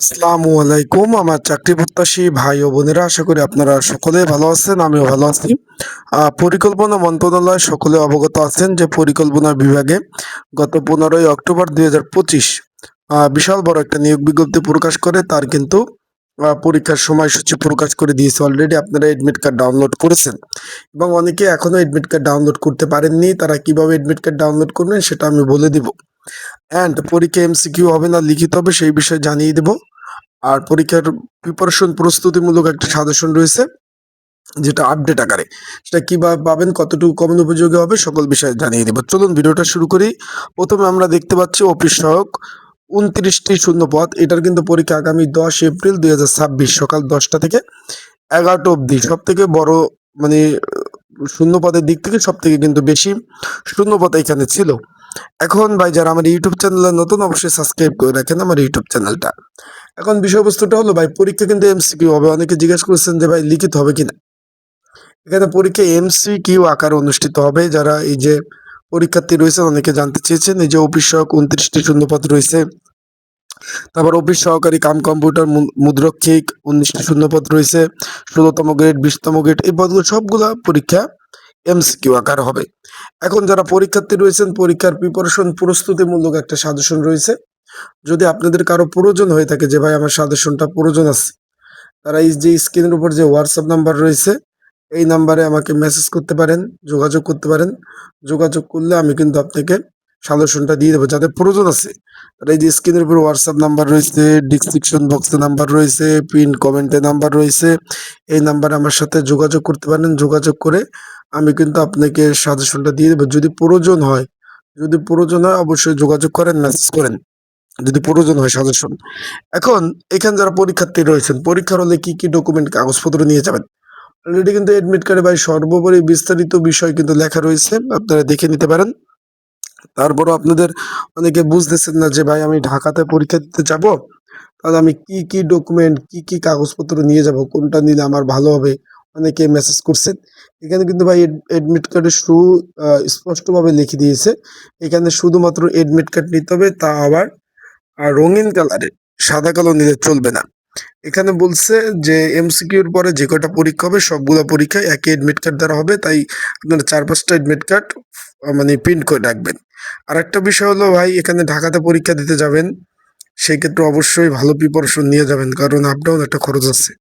আসসালামু আলাইকুম। আমার চাকরি প্রত্যাশী ভাই ও বোনেরা, আশা করি আপনারা সকলেই ভালো আছেন। আমিও ভালো আছি। পরিকল্পনা মন্ত্রণালয় সকলে অবগত আছেন যে পরিকল্পনা বিভাগে গত 15ই অক্টোবর 2025 বিশাল বড় একটা নিয়োগ বিজ্ঞপ্তি প্রকাশ করে তার কিন্তু পরীক্ষার সময়সূচি প্রকাশ করে দিয়েছে। অলরেডি আপনারা এডমিট কার্ড ডাউনলোড করেছেন এবং অনেকে এখনো এডমিট কার্ড ডাউনলোড করতে পারেননি। তারা কিভাবে এডমিট কার্ড ডাউনলোড করবেন সেটা আমি বলে দিব। অ্যান্ড পরীক্ষা এমসিকিউ হবে না লিখিত হবে সেই বিষয়ে জানিয়ে দেব। আর পরীক্ষার প্রিপারেশন প্রস্তুতিমূলক একটা সাজেশন রয়েছে যেটা আপডেট আকারে, সেটা কিভাবে পাবেন, কতটুকু কমন উপযোগী হবে, সকল বিষয়ে জানিয়ে দেব। চলুন ভিডিওটা শুরু করি। প্রথমে আমরা দেখতে পাচ্ছি অফিস সহায়ক 29টি শূন্য পদ। এটার কিন্তু পরীক্ষা আগামী 10 এপ্রিল 2026 সকাল 10টা থেকে 11টা অবধি। সব থেকে বড় মানে শূন্য পদের দিক থেকে সব থেকে কিন্তু বেশি শূন্য পদ এখানে ছিল। এখন ভাই যারা আমার ইউটিউব চ্যানেলে নতুন, অবশ্যই সাবস্ক্রাইব করে রাখেন আমার ইউটিউব চ্যানেলটা। এখন বিষয়বস্তুটা হলো ভাই, পরীক্ষা কিন্তু এমসিকিউ হবে। অনেকে জিজ্ঞেস করছেন যে ভাই লিখিত হবে কিনা। এখানে পরীক্ষা এমসিকিউ আকারে অনুষ্ঠিত হবে। যারা এই যে পরীক্ষার্থী রয়েছেন অনেকে জানতে চেয়েছেন, এই যে অফিস সহক 29টি শূন্যপদ রয়েছে, তারপর অফিস সহকারী কাম কম্পিউটার মুদ্রক্ষিক 19টি শূন্যপদ রয়েছে, 16তম গ্রেড 20তম গ্রেড, এই পদগুলো সবগুলা পরীক্ষা এমসিকিউ আকার হবে। এখন যারা পরীক্ষার্থী রয়েছেন, পরীক্ষার প্রিপারেশন প্রস্তুতিমূলক একটা সাজেশন রয়েছে। যদি আপনাদের কারো প্রয়োজন হয়ে থাকে যে ভাই আমার সাজেশনটা প্রয়োজন আছে, তারা এই যে স্ক্রিনের উপর যে হোয়াটসঅ্যাপ নাম্বার রয়েছে এই নাম্বারে আমাকে মেসেজ করতে পারেন, যোগাযোগ করতে পারেন। যোগাযোগ করলে আমি কিন্তু আপনাকে সাজেশনটা দিয়ে দেবো। যাদের প্রয়োজন আছে তারা এই যে স্ক্রিনের উপর হোয়াটসঅ্যাপ নাম্বার রয়েছে, ডিসক্রিপশন বক্সে নাম্বার রয়েছে, পিন কমেন্টে নাম্বার রয়েছে, এই নাম্বারে আমার সাথে যোগাযোগ করতে পারেন। যোগাযোগ করে আমি কিন্তু আপনাকে সাজেশনটা দিয়ে দেবো যদি প্রয়োজন হয়। যদি প্রয়োজন হয় অবশ্যই যোগাযোগ করেন, মেসেজ করেন যদি প্রয়োজন হয় সাজেশন। এখন এখানে যারা পরীক্ষার্থী রয়েছেন, পরীক্ষার হলে কি কি ডকুমেন্ট কাগজপত্র নিয়ে যাবেন, অলরেডি কিন্তু এডমিট কার্ডে ভাই সর্বোপরি বিস্তারিত বিষয় কিন্তু লেখা রয়েছে, আপনারা দেখে নিতে পারেন। তারপরও আপনাদের অনেকে বুঝতেছেন না যে ভাই আমি ঢাকাতে পরীক্ষা দিতে যাব, তাহলে আমি কি কি ডকুমেন্ট কি কি কাগজপত্র নিয়ে যাব, কোনটা নিলে আমার ভালো হবে, অনেকে মেসেজ করছেন। এখানে কিন্তু ভাই এডমিট কার্ডে স্পষ্টভাবে লিখে দিয়েছে, এখানে শুধুমাত্র এডমিট কার্ড নিতে হবে, তা আবার রঙিন কালারে, সাদা কালো নিলে চলবে না। এখানে বলছে যে এমসিকিউর পরে যে কটা পরীক্ষা হবে সবগুলো পরীক্ষায় একই এডমিট কার্ড দ্বারা হবে, তাই আপনারা 4-5টা এডমিট কার্ড মানে প্রিন্ট করে রাখবেন। আর একটা বিষয় হলো ভাই, এখানে ঢাকাতে পরীক্ষা দিতে যাবেন, সেই ক্ষেত্রে অবশ্যই ভালো প্রিপারেশন নিয়ে যাবেন, কারণ আপ ডাউন একটা খরচ আছে।